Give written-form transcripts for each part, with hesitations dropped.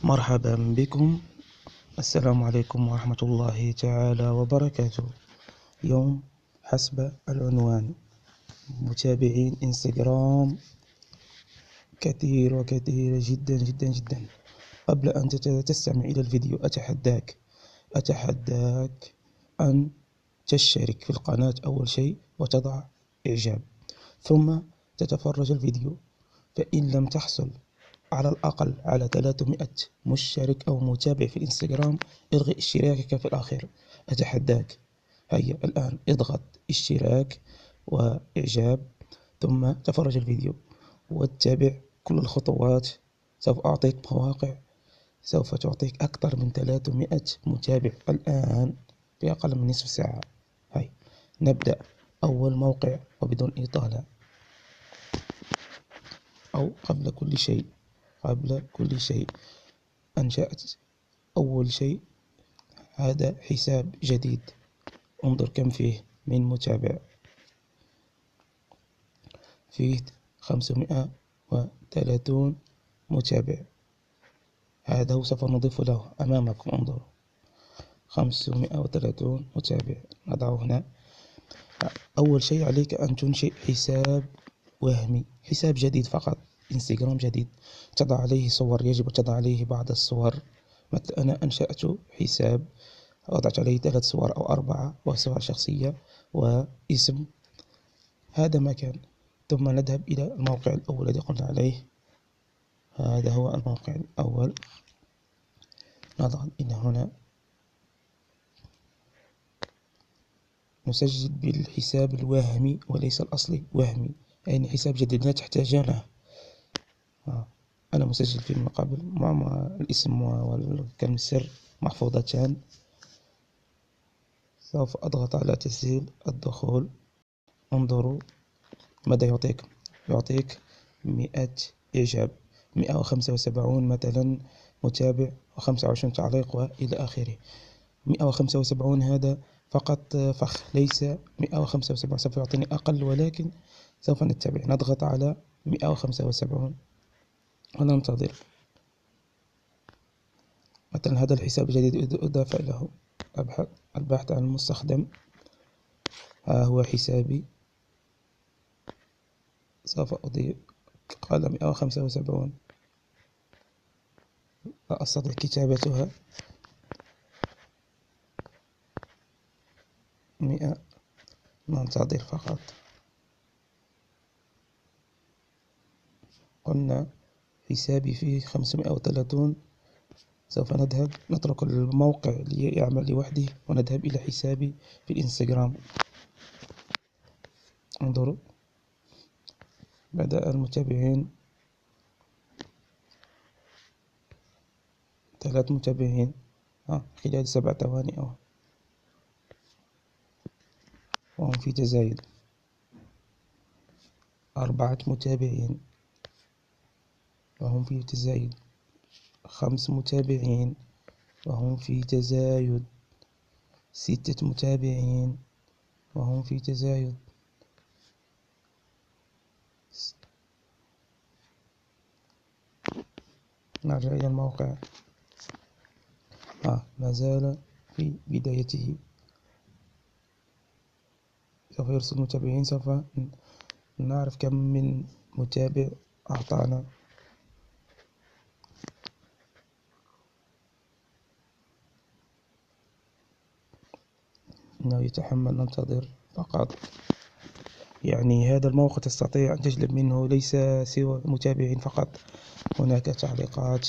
مرحبا بكم. السلام عليكم ورحمة الله تعالى وبركاته. يوم حسب العنوان متابعين انستغرام كثير وكثير جدا جدا جدا. قبل أن تستمع إلى الفيديو أتحداك أن تشترك في القناة أول شيء وتضع إعجاب، ثم تتفرج الفيديو. فإن لم تحصل على الأقل على 300 مشترك أو متابع في الإنستغرام الغي اشتراكك في الأخير. أتحداك، هيا الآن اضغط اشتراك وإعجاب، ثم تفرج الفيديو واتبع كل الخطوات. سوف أعطيك مواقع سوف تعطيك أكثر من 300 متابع الآن في أقل من نصف ساعة. هيا نبدأ. أول موقع وبدون إطالة، أو قبل كل شيء أنشأت أول شيء هذا حساب جديد. انظر كم فيه من متابع، فيه 530 متابع. هذا هو سوف نضيف له أمامكم. انظروا 530 متابع. نضعه هنا. أول شيء عليك أن تنشئ حساب وهمي، حساب جديد فقط، انستغرام جديد. تضع عليه صور، يجب أن تضع عليه بعض الصور. مثل أنا أنشأت حساب وضعت عليه 3 صور أو 4، وصور شخصية واسم. هذا ما كان. ثم نذهب إلى الموقع الأول الذي قلنا عليه. هذا هو الموقع الأول. نضغط إلى هنا، نسجل بالحساب الوهمي وليس الأصلي. وهمي يعني حساب جديد لا تحتاجونه. أنا مسجل فيه من قبل مع الاسم والكلمة السر محفوظتان. سوف أضغط على تسجيل الدخول. انظروا ماذا يعطيك 100 إعجاب، 175 مثلا متابع، و25 تعليق وإلى آخره. 175 هذا فقط فخ، ليس 175 سوف يعطيني أقل، ولكن سوف نتبع. نضغط على 175 وننتظر. مثلا هذا الحساب الجديد أضاف له. البحث عن المستخدم. ها هو حسابي. سوف أضيف. قال 175، لا أستطيع كتابتها. 100. ننتظر فقط. قلنا حسابي فيه 530. سوف نترك الموقع ليعمل لوحده ونذهب إلى حسابي في الإنستغرام. انظروا بدأ المتابعين، 3 متابعين خلال 7 ثواني وهم في تزايد. 4 متابعين وهم في تزايد. 5 متابعين وهم في تزايد. 6 متابعين وهم في تزايد. نرجع إلى الموقع. ما زال في بدايته. سوف يرسل متابعين. سوف نعرف كم من متابع أعطانا. إنه يتحمل. ننتظر فقط. يعني هذا الموقع تستطيع أن تجلب منه ليس سوى متابعين فقط. هناك تعليقات،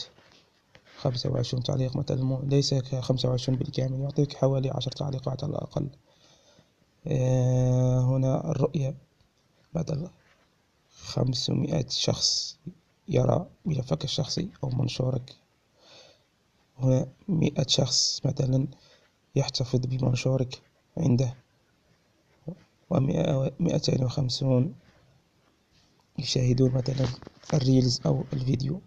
25 تعليق مثلا، ليس 25 بالكامل، يعطيك حوالي 10 تعليقات على الأقل. هنا الرؤية. بعد 500 شخص يرى ملفك الشخصي أو منشورك. هنا 100 شخص مثلا يحتفظ بمنشورك عنده، و250 يشاهدون مثلا الريلز أو الفيديو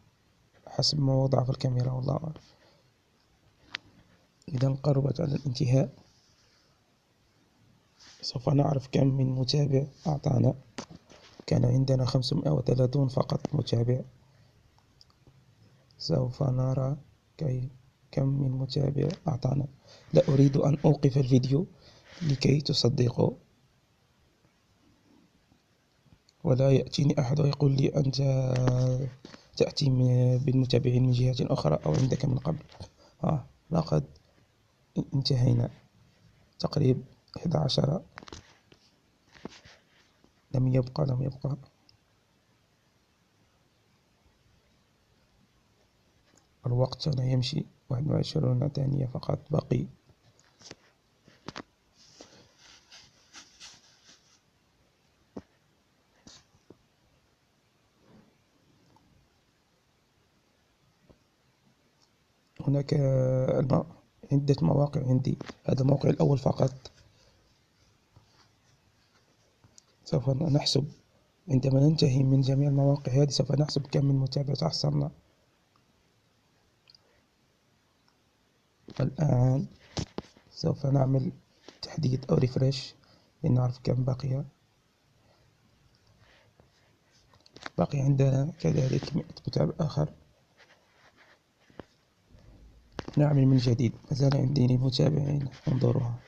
حسب ما وضع في الكاميرا، والله أعلم. إذا قربت على الانتهاء. سوف نعرف كم من متابع أعطانا. كان عندنا 530 فقط متابع. سوف نرى كم من متابع أعطانا. لا أريد أن أوقف الفيديو لكي تصدقوا، ولا يأتيني أحد ويقول لي أنت تأتي بالمتابعين من جهة أخرى أو عندك من قبل. لقد انتهينا تقريبا 11. لم يبقى الوقت هنا يمشي. 21 ثانية فقط باقي. هناك عدة مواقع عندي. هذا الموقع الأول فقط. سوف نحسب عندما ننتهي من جميع المواقع هذه، سوف نحسب كم من متابع تحصلنا. الآن سوف نعمل تحديث أو ريفريش لنعرف كم بقي. باقي عندنا كذلك 100 متابع آخر. نعمل من جديد. ما زال عندي متابعين، انظروها،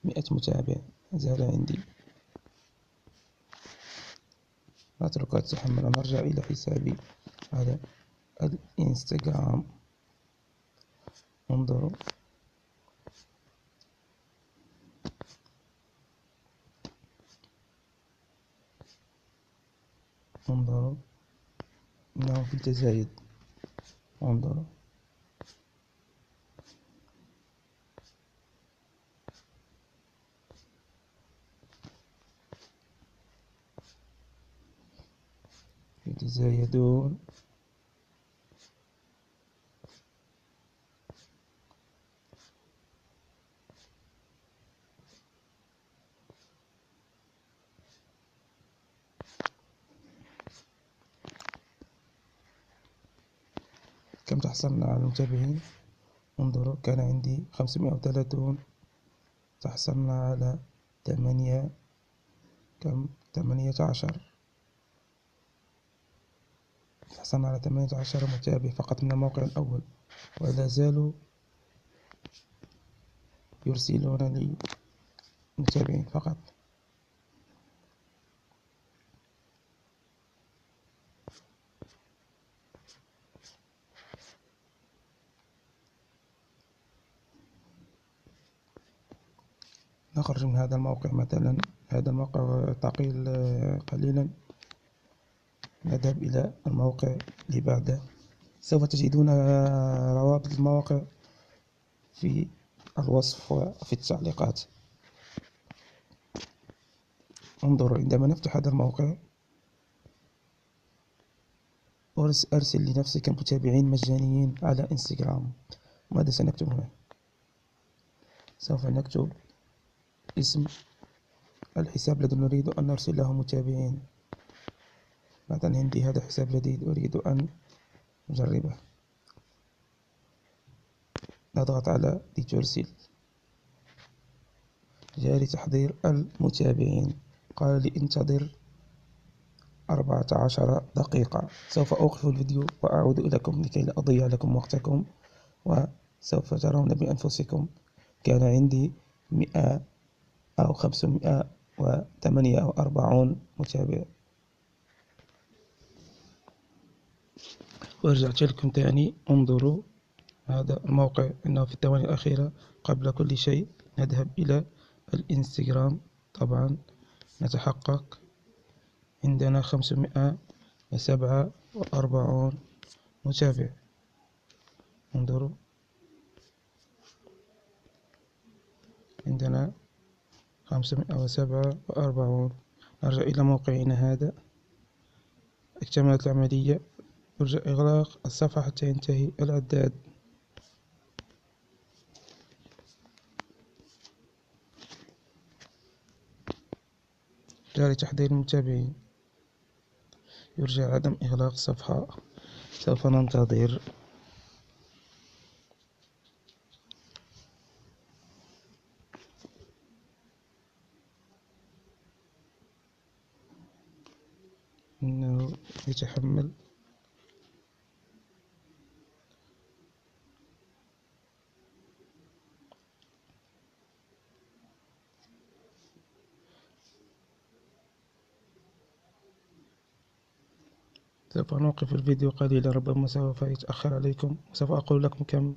100 متابع ما زال عندي. نتركها تتحمل ونرجع إلى حسابي على الإنستغرام. انظروا، انظروا إنه في التزايد. انظروا، يتزايدون. كم تحصلنا على المتابعين؟ انظروا، كان عندي 530. تحصلنا على 18. تحصلنا على 18 متابع فقط من الموقع الأول، ولا زالوا يرسلون لي متابعين فقط. نخرج من هذا الموقع مثلا. هذا الموقع ثقيل قليلا. نذهب إلى الموقع اللي بعده. سوف تجدون روابط المواقع في الوصف وفي التعليقات. انظروا، عندما نفتح هذا الموقع أرسل لنفسك متابعين مجانيين على إنستغرام. ماذا سنكتب هنا؟ سوف نكتب اسم الحساب الذي نريد أن نرسل له متابعين. مثلا عندي هذا حساب جديد أريد أن أجربه. نضغط على لترسل. جاري تحضير المتابعين. قال لي انتظر 14 دقيقة. سوف أوقف الفيديو وأعود إليكم لكي لا أضيع لكم وقتكم، وسوف ترون بأنفسكم. كان عندي 100 أو 548 متابع. ورجعت لكم تاني. انظروا هذا الموقع إنه في الثواني الأخيرة. قبل كل شيء نذهب إلى الإنستغرام. طبعا نتحقق. عندنا 547 متابع. انظروا، عندنا 547. نرجع إلى موقعنا هذا. اكتملت العملية. يرجى إغلاق الصفحة حتى ينتهي العداد. جاري تحضير المتابعين. يرجى عدم إغلاق الصفحة. سوف ننتظر. إنه يتحمل. سوف نوقف الفيديو قليلا، ربما سوف يتأخر عليكم، وسوف أقول لكم كم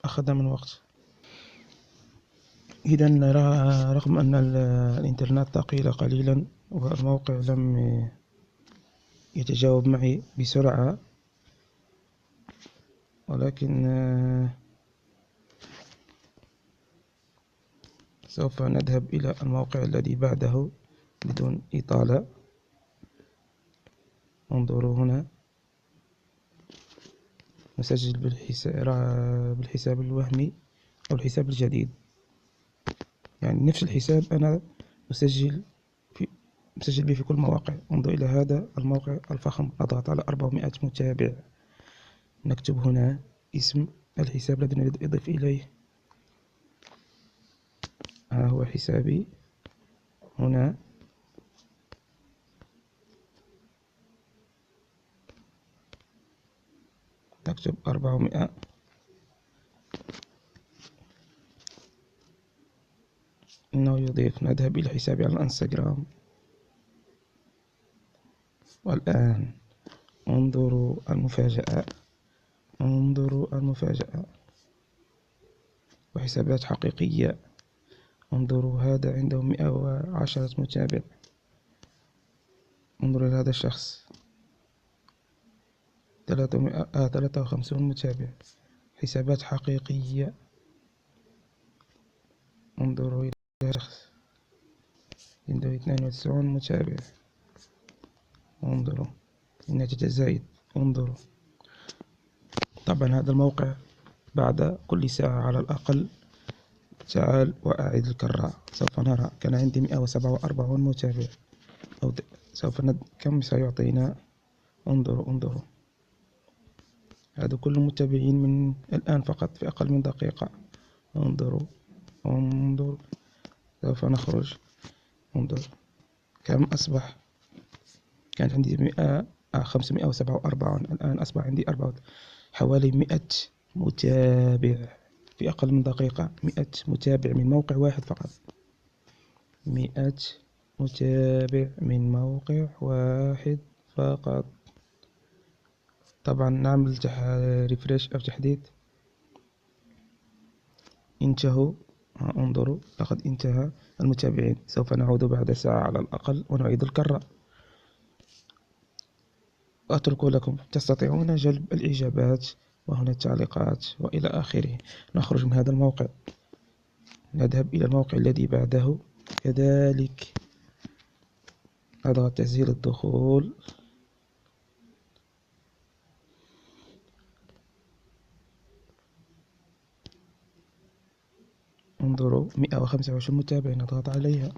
أخذ من وقت. إذا رغم أن الإنترنت ثقيل قليلا والموقع لم يتجاوب معي بسرعة، ولكن سوف نذهب إلى الموقع الذي بعده بدون إطالة. انظروا هنا، نسجل بالحساب الوهمي أو الحساب الجديد، يعني نفس الحساب أنا مسجل به في كل مواقع. انظر إلى هذا الموقع الفخم، أضغط على 400 متابع، نكتب هنا اسم الحساب الذي نريد إضف إليه. ها هو حسابي هنا، نكتب 400. إنه يضيف. نذهب إلى حسابي على الانستغرام، والآن انظروا المفاجأة، انظروا المفاجأة، وحسابات حقيقية. انظروا، هذا عنده 110 متابع. انظروا إلى هذا الشخص 53 متابع، حسابات حقيقية. انظروا إلى هذا الشخص عنده 92 متابع. انظروا، الناتج زايد. انظروا. طبعا هذا الموقع بعد كل ساعة على الأقل، تعال وأعد الكرة. سوف نرى، كان عندي 147 متابع، أو كم سيعطينا. انظروا انظروا، هذا كل المتابعين من الآن فقط في أقل من دقيقة. انظروا انظر، سوف نخرج. انظر كم أصبح. كان عندي 547، الآن أصبح عندي حوالي 100 متابع في أقل من دقيقة. 100 متابع من موقع واحد فقط، 100 متابع من موقع واحد فقط. طبعا نعمل ريفريش أو تحديث. انتهوا. انظروا، لقد انتهى المتابعين. سوف نعود بعد ساعة على الأقل ونعيد الكرة. أترك لكم، تستطيعون جلب الإجابات وهنا التعليقات وإلى آخره. نخرج من هذا الموقع، نذهب إلى الموقع الذي بعده كذلك. أضغط تسجيل الدخول. انظروا 125 متابع، نضغط عليها،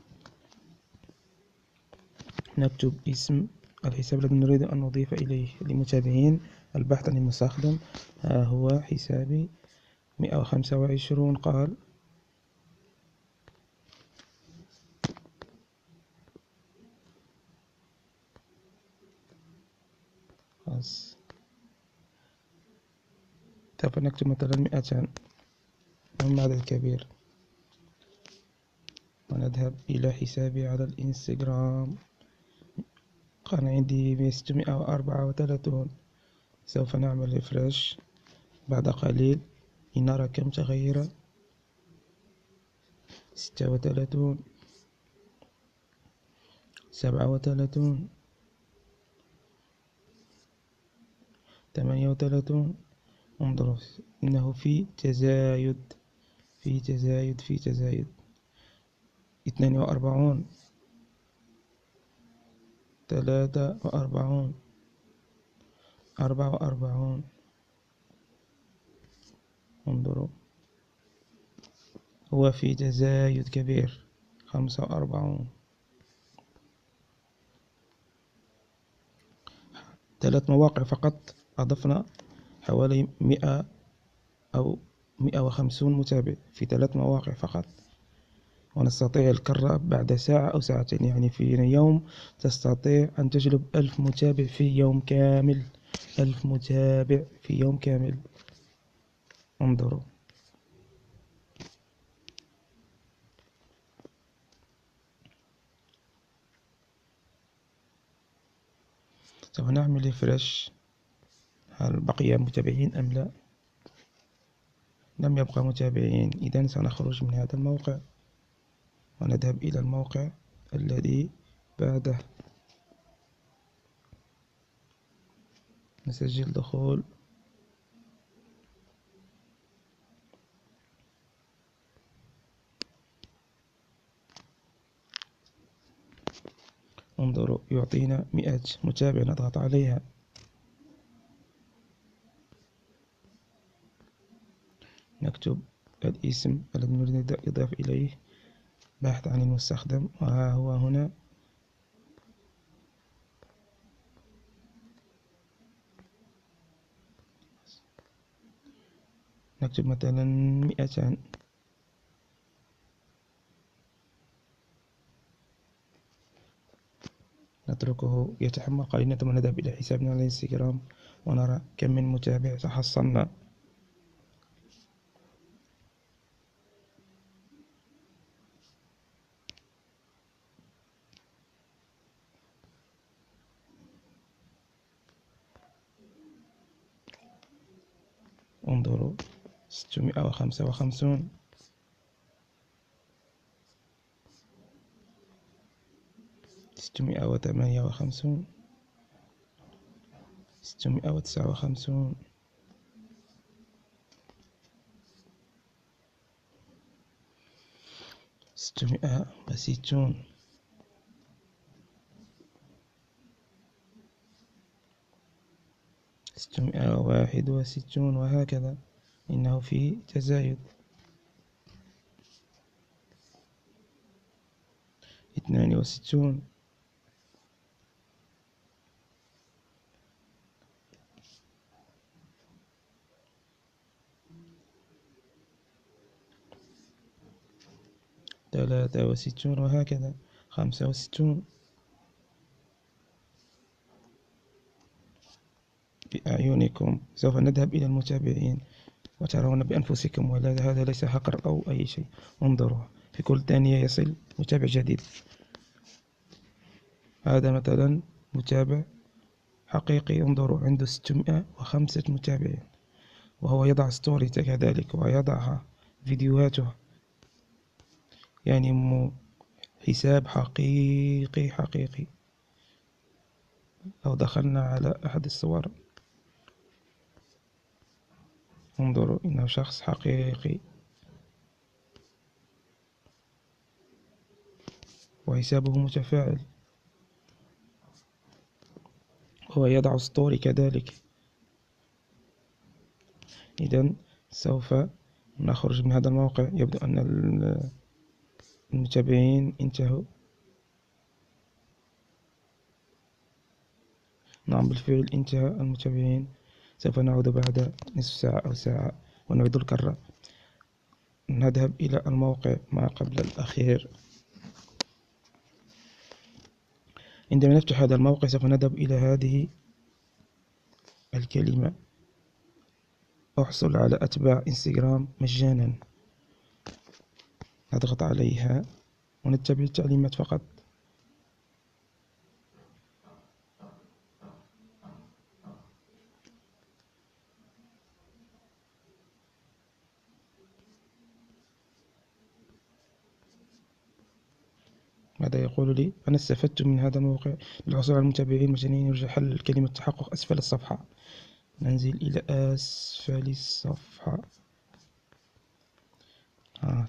نكتب اسم الحساب الذي نريد أن نضيف إليه لمتابعين البحث عن المستخدم. ها هو حسابي 125 قال. خلاص، سوف نكتب مثلا 200 من عدد كبير، ونذهب إلى حسابي على الإنستغرام. كان عندي 634. سوف نعمل ريفرش بعد قليل لنرى كم تغير. 36، 37، 38. انظروا، إنه في تزايد، في تزايد، في تزايد. 42، 43، 44. انظروا، هو في تزايد كبير. 45. 3 مواقع فقط أضفنا حوالي 100 أو 150 متابع في 3 مواقع فقط، ونستطيع الكرة بعد ساعة أو ساعتين. يعني في يوم تستطيع أن تجلب 1000 متابع في يوم كامل. 1000 متابع في يوم كامل. انظروا. سوف نعمل ريفرش. هل بقي متابعين أم لا؟ لم يبقى متابعين. إذن سنخرج من هذا الموقع ونذهب إلى الموقع الذي بعده. نسجل دخول. انظروا، يعطينا 100 متابع. نضغط عليها. نكتب الاسم الذي نريد الإضافة إليه، بحث عن المستخدم، وها هو هنا. نكتب مثلا 200. نتركه يتحمل قليلا ثم نذهب إلى حسابنا على الانستغرام ونرى كم من متابع تحصلنا. انظروا، 655، 658، 659، 660، 661، وهكذا. إنه في تزايد. 62، 63، وهكذا. 65. بأعينكم. سوف نذهب إلى المتابعين وترون بأنفسكم، ولا هذا ليس هكر أو أي شيء. انظروا، في كل ثانية يصل متابع جديد. هذا مثلا متابع حقيقي. انظروا، عنده 605 متابعين، وهو يضع ستوري كذلك ويضع فيديوهاته. يعني حساب حقيقي حقيقي. لو دخلنا على أحد الصور، انظروا، إنه شخص حقيقي وحسابه متفاعل. هو يضع ستوري كذلك. إذن سوف نخرج من هذا الموقع. يبدو أن المتابعين انتهوا. نعم، بالفعل انتهى المتابعين. سوف نعود بعد نصف ساعة أو ساعة ونعيد الكرة. نذهب إلى الموقع ما قبل الأخير. عندما نفتح هذا الموقع سوف نذهب إلى هذه الكلمة: أحصل على أتباع إنستغرام مجانا. نضغط عليها ونتبع التعليمات فقط. ماذا يقول لي؟ أنا استفدت من هذا الموقع للحصول على المتابعين مجانيا. يرجى حل كلمة تحقق أسفل الصفحة. ننزل إلى أسفل الصفحة.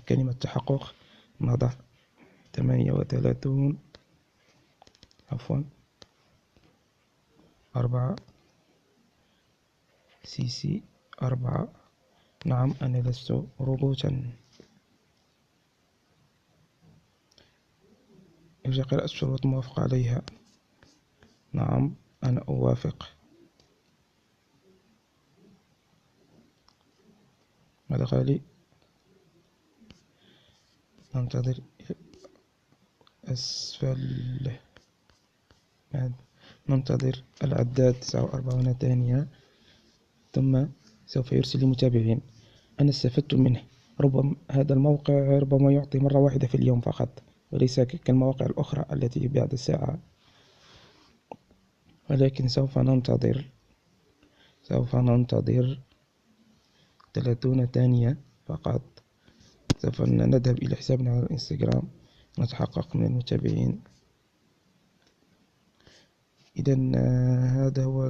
كلمة تحقق. نضع 38، عفوا 4 CC 4. نعم، أنا لست روبوتا. يرجى قراءة الشروط موافق عليها. نعم، أنا أوافق. ماذا قال لي؟ ننتظر أسفل. ننتظر العداد 49 ثانية ثم سوف يرسل لي متابعين. أنا استفدت منه. ربما هذا الموقع ربما يعطي مرة واحدة في اليوم فقط، وليس كالمواقع الأخرى التي بعد ساعة. ولكن سوف ننتظر 30 ثانية فقط. سوف نذهب إلى حسابنا على الإنستغرام، نتحقق من المتابعين. إذا هذا هو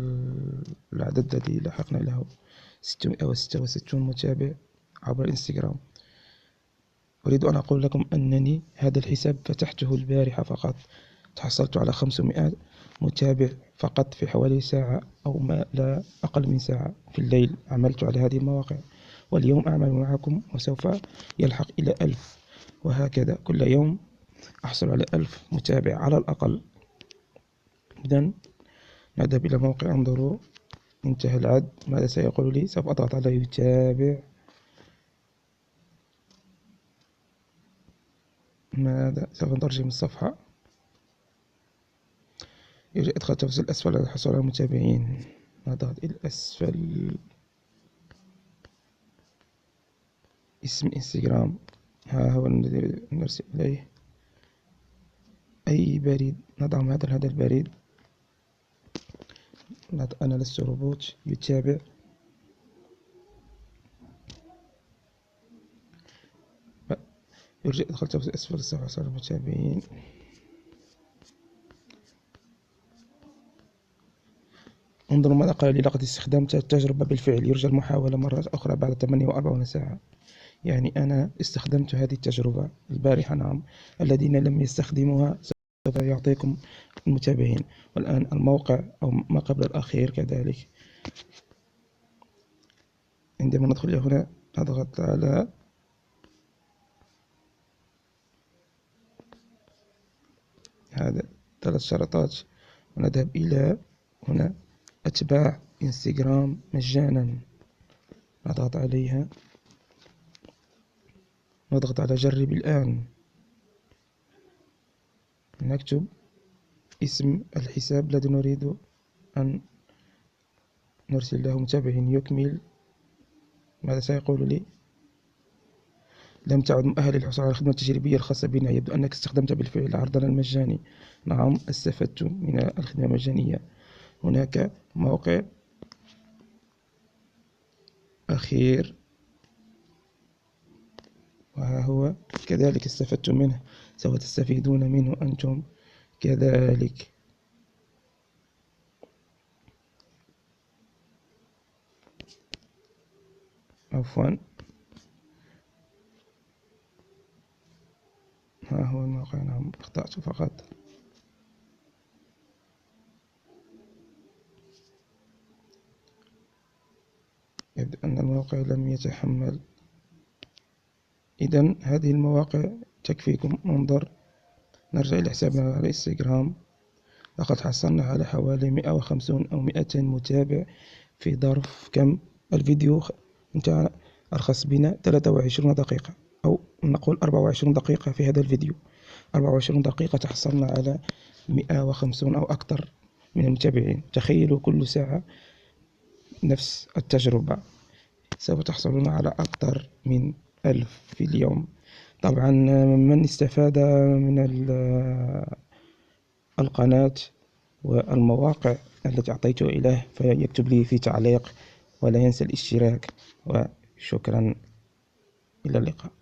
العدد الذي لحقنا له، 666 متابع عبر الإنستغرام. أريد أن أقول لكم أنني هذا الحساب فتحته البارحة فقط، تحصلت على 500 متابع فقط في حوالي ساعة أو ما لا أقل من ساعة في الليل. عملت على هذه المواقع، واليوم أعمل معكم وسوف يلحق إلى 1000، وهكذا كل يوم أحصل على 1000 متابع على الأقل. إذن نذهب إلى موقع، انظروا انتهى العد. ماذا سيقول لي؟ سوف أضغط على يتابع. ماذا؟ سوف نترجم الصفحة. يوجد إدخال تفاصيل أسفل للحصول على المتابعين. نضغط إلى أسفل. اسم انستغرام، ها هو الذي نرسل إليه. أي بريد نضع هذا البريد. أنا لست روبوت. يتابع. يرجى إدخال تفاصيل أسفل الصفحة صار المتابعين. انظروا ماذا قال لي: لقد استخدمت التجربة بالفعل، يرجى المحاولة مرة أخرى بعد 48 ساعة. يعني أنا استخدمت هذه التجربة البارحة. نعم، الذين لم يستخدموها سوف يعطيكم المتابعين. والآن الموقع أو ما قبل الأخير كذلك. عندما ندخل هنا نضغط على هذا 3 شرطات ونذهب إلى هنا أتباع انستغرام مجانا. نضغط عليها، نضغط على جرب الآن، نكتب اسم الحساب الذي نريد أن نرسل له متابعين. يكمل. ماذا سيقول لي؟ لم تعد مؤهل للحصول على الخدمة التجريبية الخاصة بنا، يبدو أنك استخدمت بالفعل عرضنا المجاني. نعم، استفدت من الخدمة المجانية. هناك موقع أخير وها هو، كذلك استفدت منه، سوف تستفيدون منه أنتم كذلك. عفوا، ها هو الموقع. نعم، اخطأت فقط. يبدو أن الموقع لم يتحمل. إذن هذه المواقع تكفيكم. انظر، نرجع إلى حسابنا على الانستغرام. لقد حصلنا على حوالي 150 أو 200 متابع في ظرف كم؟ الفيديو انتهى أرخص بنا 23 دقيقة، أو نقول 24 دقيقة. في هذا الفيديو 24 دقيقة تحصلنا على 150 أو أكثر من المتابعين. تخيلوا كل ساعة نفس التجربة، سوف تحصلون على أكثر من 1000 في اليوم. طبعا من استفاد من القناة والمواقع التي أعطيته إليه فيكتب لي في تعليق، ولا ينسى الاشتراك. وشكرا، إلى اللقاء.